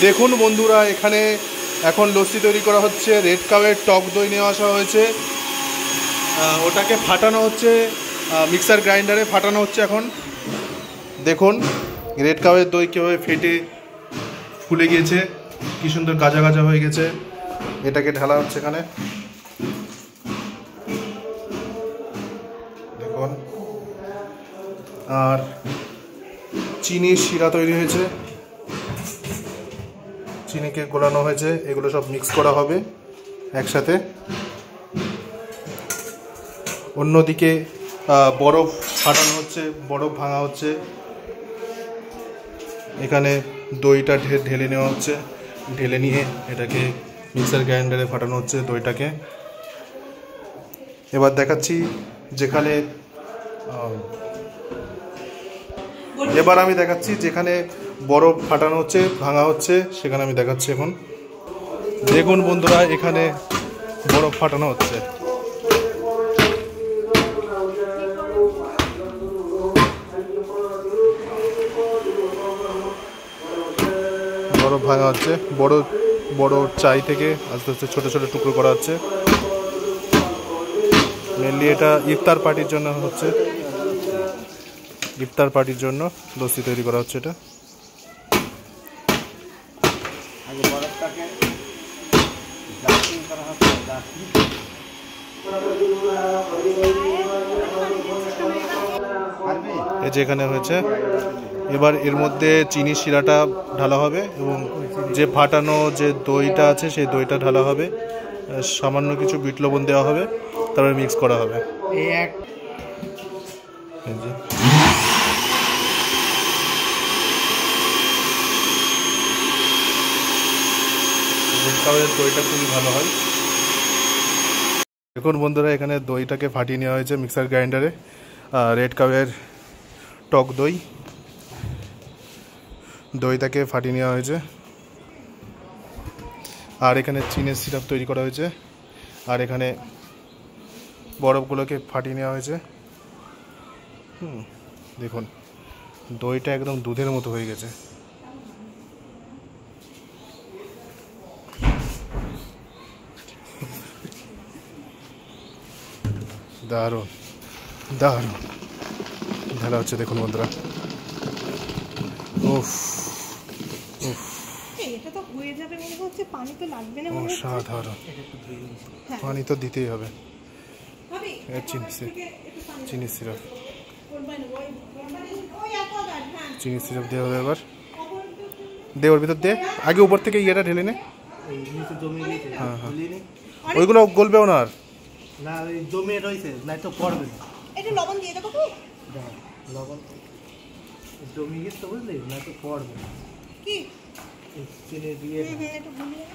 দেখুন বন্ধুরা, এখানে এখন লস্যি তৈরি করা হচ্ছে। রেড কাউয়ের টক দই নিয়ে আসা হয়েছে, ওটাকে ফাটানো হচ্ছে, মিক্সার গ্রাইন্ডারে ফাটানো হচ্ছে। এখন দেখুন রেড কাউয়ের দই কীভাবে ফেটে ফুলে গিয়েছে, কি সুন্দর গাজা গাজা হয়ে গেছে। এটাকে ঢালা হচ্ছে এখানে, দেখুন। আর চিনির শিরা তৈরি হয়েছে, চিনিকে গোলানো হয়েছে, এগুলো সব মিক্স করা হবে একসাথে। অন্যদিকে বরফ ফাটানো হচ্ছে, বরফ ভাঙা হচ্ছে। এখানে দইটা ঢেলে নেওয়া হচ্ছে, ঢেলে নিয়ে এটাকে মিক্সার গ্রাইন্ডারে ফাটানো হচ্ছে দইটাকে। এবার দেখাচ্ছি যেখানে আমি দেখাচ্ছি যেখানে বরফ ফাটানো হচ্ছে, ভাঙা হচ্ছে, সেখানে আমি দেখাচ্ছি এখন। দেখুন বন্ধুরা, এখানে বরফ ফাটানো হচ্ছে। বরফ ভাঙা হচ্ছে, বড় বড় চাই থেকে আস্তে আস্তে ছোট ছোট টুকরো করা হচ্ছে। মেনলি এটা ইফতার পার্টির জন্য হচ্ছে, ইফতার পার্টির জন্য লস্যি তৈরি করা হচ্ছে। এটা এই যে এখানে হয়েছে। এবার এর মধ্যে চিনি শিরাটা ঢালা হবে এবং যে ফাটানো যে দইটা আছে সেই দইটা ঢালা হবে, সামান্য কিছু বিট লবণ দেওয়া হবে, তারপরে মিক্স করা হবে। দইটা খুবই ভালো হয়। দেখুন বন্ধুরা, এখানে দইটাকে ফাটিয়ে নেওয়া হয়েছে মিক্সার গ্রাইন্ডারে। রেড কাউয়ের টক দইটাকে ফাটিয়ে নেওয়া হয়েছে। আর এখানে চিনির সিরাপ তৈরি করা হয়েছে, আর এখানে বরফগুলোকে ফাটিয়ে নেওয়া হয়েছে। দেখুন দইটা একদম দুধের মতো হয়ে গেছে। দারুণ দারুণ ঢালা হচ্ছে, দেখুন বন্ধুরা। উফ উফ, এটা তো হয়ে যাবে মনে হচ্ছে, পানি তো লাগবে না মনে হচ্ছে। অসাধারণ, পানি তো দিতেই হবে। চিনি সিরাপ, চিনি সিরাপ দেওয়া হবে। এবার দে ওর ভিতর দে, আগে উপর থেকে ইয়েটা ঢেলে নে। হ্যাঁ হ্যাঁ, ওইগুলো গলবেও না, আর না জমে রয়েছে, না তো পড়বে না। একটু লবণ দিয়ে দেবো কি? লবণ জমে গেছে বুঝলি, না তো পড়বে না। কি চিনি দিয়ে একটু গুলিয়ে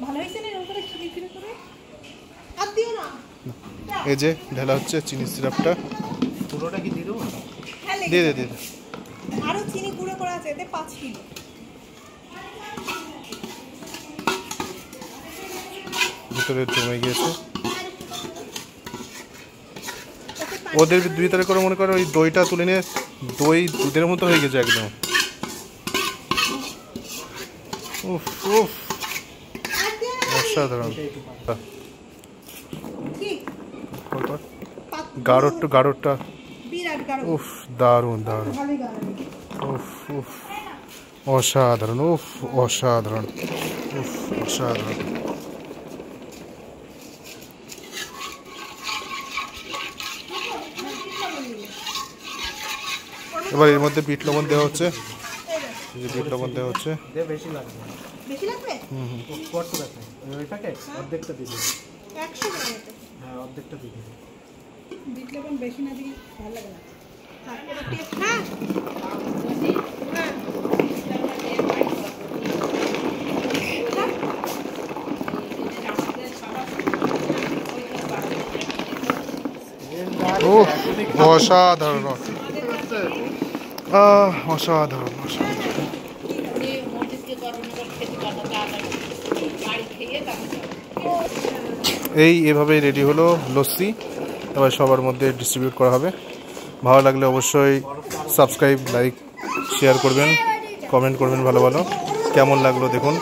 ভালো হয়েছে না, এরকম করে চিনি চিনি করে আর দিও না। এই যে ঢালা হচ্ছে চিনি সিরাপটা। পুরোটা কি দিয়ে দেবো? দিয়ে দে দিয়ে দে। আরো চিনি গুঁড়ো করা আছে, এতে 5 কিলো। ভিতরে জমে গিয়েছে, ওদের ভিতরে করে মনে করো ওই দইটা তুলে নিয়ে দই দুধের মতো হয়ে গেছে একদম। উফ উফ, অসাধারণ। গাঢ়টা উফ, দারুণ দারুণ, উফ উফ, অসাধারণ, উফ অসাধারণ, উফ অসাধারণ। এবার এর মধ্যে বিট লবণ দেওয়া হচ্ছে, বিট লবণ দেওয়া হচ্ছে। বেশি লাগবে, বেশি লাগবে। কত লাগবে? ওইটাকে অর্ধেকটা দিয়ে দিন। 100 গ্রাম। হ্যাঁ, অর্ধেকটা দিয়ে দিন। বিট লবণ বেশি না দিলে ভালো লাগে না। অসাধারণ অসাধারণ অসাধারণ। এভাবেই রেডি হলো লস্যি। এবার সবার মধ্যে ডিস্ট্রিবিউট করা হবে। ভালো লাগলে অবশ্যই সাবস্ক্রাইব, লাইক, শেয়ার করবেন। কমেন্ট করবেন ভালো ভালো কেমন লাগলো দেখুন।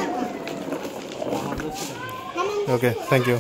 ওকে, থ্যাংক ইউ।